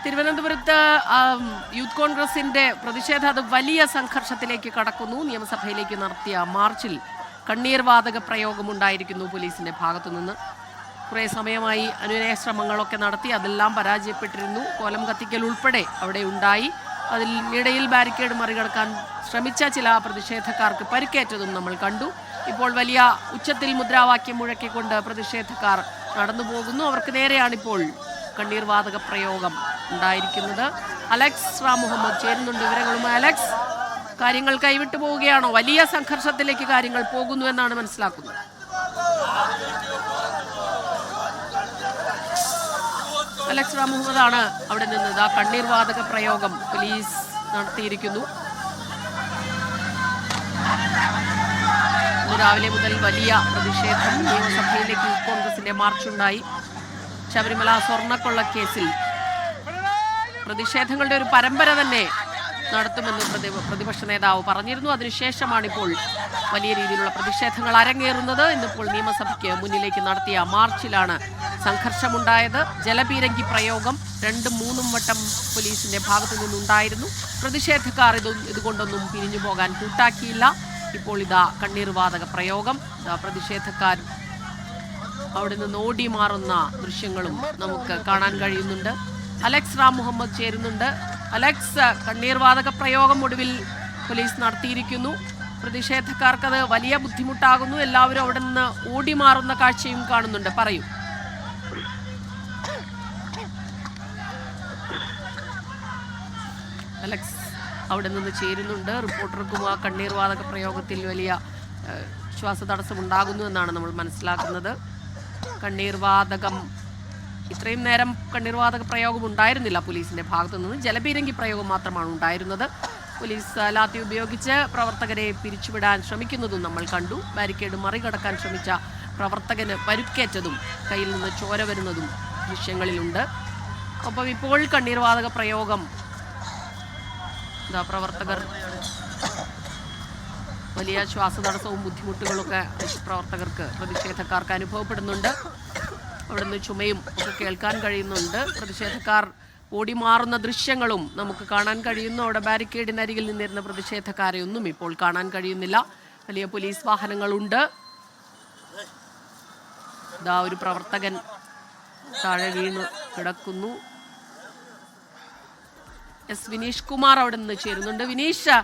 തിരുവനന്തപുരത്ത് യൂത്ത് കോൺഗ്രസിന്റെ പ്രതിഷേധം അത് വലിയ സംഘർഷത്തിലേക്ക് കടക്കുന്നു. നിയമസഭയിലേക്ക് നടത്തിയ മാർച്ചിൽ കണ്ണീർ വാതക പ്രയോഗമുണ്ടായിരിക്കുന്നു പോലീസിന്റെ ഭാഗത്തുനിന്ന്. കുറേ സമയമായി അനുനയ ശ്രമങ്ങളൊക്കെ നടത്തി, അതെല്ലാം പരാജയപ്പെട്ടിരുന്നു. കോലം കത്തിക്കൽ ഉൾപ്പെടെ അവിടെ ഉണ്ടായി. അതിനിടയിൽ ബാരിക്കേഡ് മറികടക്കാൻ ശ്രമിച്ച ചില പ്രതിഷേധക്കാർക്ക് പരിക്കേറ്റതും നമ്മൾ കണ്ടു. ഇപ്പോൾ വലിയ ഉച്ചത്തിൽ മുദ്രാവാക്യം മുഴക്കിക്കൊണ്ട് പ്രതിഷേധക്കാർ നടന്നു പോകുന്നു. അവർക്ക് നേരെയാണിപ്പോൾ കണ്ണീർ വാതക പ്രയോഗം ഉണ്ടായിരിക്കുന്നത്. അലക്സ് റാം മുഹമ്മദ് ചേരുന്നുണ്ട് വിവരങ്ങളുമായി. അലക്സ്, കാര്യങ്ങൾ കൈവിട്ടു പോവുകയാണോ? വലിയ സംഘർഷത്തിലേക്ക് കാര്യങ്ങൾ പോകുന്നു എന്നാണ് മനസ്സിലാക്കുന്നത്. അലക്സ് റാം മുഹമ്മദ് ആണ് അവിടെ നിന്ന്. കണ്ണീർ വാതക പ്രയോഗം പോലീസ് നടത്തിയിരിക്കുന്നു. ഇന്ന് രാവിലെ മുതൽ വലിയ പ്രതിഷേധം. നിയമസഭയിലേക്ക് യൂത്ത് കോൺഗ്രസിന്റെ മാർച്ചുണ്ടായി. ശബരിമല സ്വർണ്ണക്കൊള്ള കേസിൽ പ്രതിഷേധങ്ങളുടെ ഒരു പരമ്പര തന്നെ നടത്തുമെന്ന് പ്രതിപക്ഷ നേതാവ് പറഞ്ഞിരുന്നു. അതിനുശേഷമാണിപ്പോൾ വലിയ രീതിയിലുള്ള പ്രതിഷേധങ്ങൾ അരങ്ങേറുന്നത്. ഇന്നിപ്പോൾ നിയമസഭയ്ക്ക് മുന്നിലേക്ക് നടത്തിയ മാർച്ചിലാണ് സംഘർഷമുണ്ടായത്. ജലപീരങ്കി പ്രയോഗം 2-3 വട്ടം പോലീസിന്റെ ഭാഗത്തു നിന്നുണ്ടായിരുന്നു. പ്രതിഷേധക്കാർ ഇതുകൊണ്ടൊന്നും പിരിഞ്ഞു പോകാൻ കൂട്ടാക്കിയില്ല. ഇപ്പോൾ ഇതാ കണ്ണീർ വാതക പ്രയോഗം. പ്രതിഷേധക്കാർ അവിടെ നിന്ന് ഓടി മാറുന്ന ദൃശ്യങ്ങളും നമുക്ക് കാണാൻ കഴിയുന്നുണ്ട്. അലക്സ് റാം മുഹമ്മദ് ചേരുന്നുണ്ട്. അലക്സ്, കണ്ണീർ വാതക പ്രയോഗം ഒടുവിൽ പോലീസ് നടത്തിയിരിക്കുന്നു. പ്രതിഷേധക്കാർക്കത് വലിയ ബുദ്ധിമുട്ടാകുന്നു. എല്ലാവരും അവിടെ നിന്ന് ഓടി മാറുന്ന കാഴ്ചയും കാണുന്നുണ്ട്. പറയൂ. അലക്സ് അവിടെ നിന്ന് ചേരുന്നുണ്ട്. റിപ്പോർട്ടർക്കും ആ കണ്ണീർ വാതക പ്രയോഗത്തിൽ വലിയ ശ്വാസതടസ്സം ഉണ്ടാകുന്നു എന്നാണ് നമ്മൾ മനസ്സിലാക്കുന്നത്. കണ്ണീർ വാതകം, ഇത്രയും നേരം കണ്ണീർ വാതക പ്രയോഗം ഉണ്ടായിരുന്നില്ല പോലീസിന്റെ ഭാഗത്തു നിന്ന്. ജലപീരങ്കി പ്രയോഗം മാത്രമാണ് ഉണ്ടായിരുന്നത്. പോലീസ് ലാത്തി ഉപയോഗിച്ച് പ്രവർത്തകരെ പിരിച്ചുവിടാൻ ശ്രമിക്കുന്നതും നമ്മൾ കണ്ടു. ബാരിക്കേഡ് മറികടക്കാൻ ശ്രമിച്ച പ്രവർത്തകന് പരുക്കേറ്റതും കയ്യിൽ നിന്ന് ചോര വരുന്നതും ദൃശ്യങ്ങളിലുണ്ട്. ഒപ്പം ഇപ്പോൾ കണ്ണീർ വാതക പ്രയോഗം പ്രവർത്തകർ വലിയ ശ്വാസതടസ്സവും ബുദ്ധിമുട്ടുകളൊക്കെ പ്രവർത്തകർക്ക്, പ്രതിഷേധക്കാർക്ക് അനുഭവപ്പെടുന്നുണ്ട്. അവിടുന്ന് ചുമയും ഒക്കെ കേൾക്കാൻ കഴിയുന്നുണ്ട്. പ്രതിഷേധക്കാർ ഓടി മാറുന്ന ദൃശ്യങ്ങളും നമുക്ക് കാണാൻ കഴിയുന്നു. അവിടെ ബാരിക്കേഡിനരികിൽ നിന്നിരുന്ന പ്രതിഷേധക്കാരെ ഒന്നും ഇപ്പോൾ കാണാൻ കഴിയുന്നില്ല. വലിയ പോലീസ് വാഹനങ്ങളുണ്ട്. ഇതാ ഒരു പ്രവർത്തകൻ താഴെ വീണ് കിടക്കുന്നു. വിനീഷ് കുമാർ അവിടെ നിന്ന് ചേരുന്നുണ്ട്. വിനീഷ്,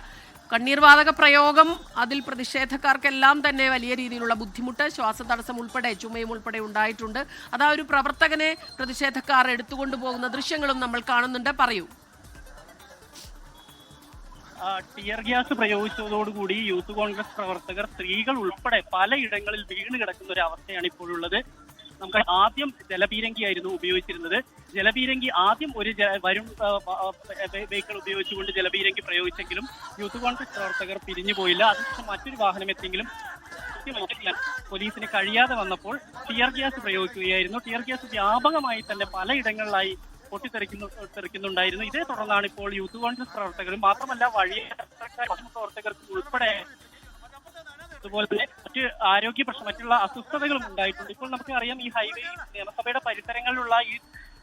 കണ്ണീർ വാതക പ്രയോഗം, അതിൽ പ്രതിഷേധക്കാർക്കെല്ലാം തന്നെ വലിയ രീതിയിലുള്ള ബുദ്ധിമുട്ട്, ശ്വാസതടസ്സം ഉൾപ്പെടെ ചുമയും ഉൾപ്പെടെ ഉണ്ടായിട്ടുണ്ട്. അതാ ഒരു പ്രവർത്തകനെ പ്രതിഷേധക്കാർ എടുത്തുകൊണ്ടു പോകുന്ന ദൃശ്യങ്ങളും നമ്മൾ കാണുന്നുണ്ട്. പറയൂ. ടിയർ ഗ്യാസ് പ്രയോഗിച്ചതോടുകൂടി യൂത്ത് കോൺഗ്രസ് പ്രവർത്തകർ, സ്ത്രീകൾ ഉൾപ്പെടെ പലയിടങ്ങളിൽ വീണ് കിടക്കുന്ന ഒരു അവസ്ഥയാണ് ഇപ്പോഴുള്ളത്. നമുക്ക് ആദ്യം ജലപീരങ്കിയായിരുന്നു ഉപയോഗിച്ചിരുന്നത്. ജലപീരങ്കി ആദ്യം ഒരു വെഹിക്കിൾ ഉപയോഗിച്ചുകൊണ്ട് ജലപീരങ്കി പ്രയോഗിച്ചെങ്കിലും യൂത്ത് കോൺഗ്രസ് പ്രവർത്തകർ പിരിഞ്ഞു പോയില്ല. അതിനുശേഷം മറ്റൊരു വാഹനം എത്തിയെങ്കിലും പോലീസിന് കഴിയാതെ വന്നപ്പോൾ ടിയർ ഗ്യാസ് പ്രയോഗിക്കുകയായിരുന്നു. ടിയർ ഗ്യാസ് വ്യാപകമായി തന്നെ പലയിടങ്ങളിലായി പൊട്ടിത്തെറിക്കുന്നുണ്ടായിരുന്നു. ഇതേ തുടർന്നാണ് ഇപ്പോൾ യൂത്ത് കോൺഗ്രസ് പ്രവർത്തകരും മാത്രമല്ല വഴി പ്രവർത്തകർക്കും ഉൾപ്പെടെ അതുപോലെ തന്നെ ആരോഗ്യ പ്രശ്നം, മറ്റുള്ള അസ്വസ്ഥതകളും ഉണ്ടായിട്ടുണ്ട്. ഇപ്പോൾ നമുക്ക് അറിയാം, ഈ ഹൈവേ, നിയമസഭയുടെ പരിസരങ്ങളിലുള്ള ഈ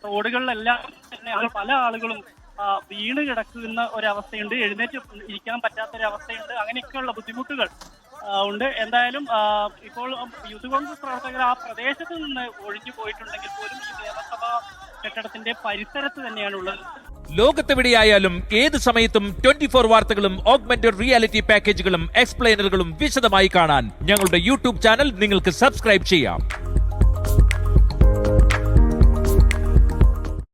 റോഡുകളിലെല്ലാം തന്നെ പല ആളുകളും വീണ് കിടക്കുന്ന ഒരവസ്ഥയുണ്ട്. എഴുന്നേറ്റ് ഇരിക്കാൻ പറ്റാത്തൊരവസ്ഥയുണ്ട്. അങ്ങനെയൊക്കെയുള്ള ബുദ്ധിമുട്ടുകൾ ഉണ്ട്. എന്തായാലും ഇപ്പോൾ യൂത്ത് കോൺഗ്രസ് പ്രവർത്തകർ ആ പ്രദേശത്ത് നിന്ന് ഒഴിഞ്ഞു പോയിട്ടുണ്ടെങ്കിൽ പോലും ഈ നിയമസഭാ കെട്ടിടത്തിന്റെ പരിസരത്ത് തന്നെയാണുള്ളത്. ലോകത്തെവിടെയായാലും ഏത് സമയത്തും 24 വാർത്തകളും ഓഗ്മെന്റഡ് റിയാലിറ്റി പാക്കേജുകളും എക്സ്പ്ലെയിനറുകളും വിശദമായി കാണാൻ ഞങ്ങളുടെ യൂട്യൂബ് ചാനൽ നിങ്ങൾക്ക് സബ്സ്ക്രൈബ് ചെയ്യാം.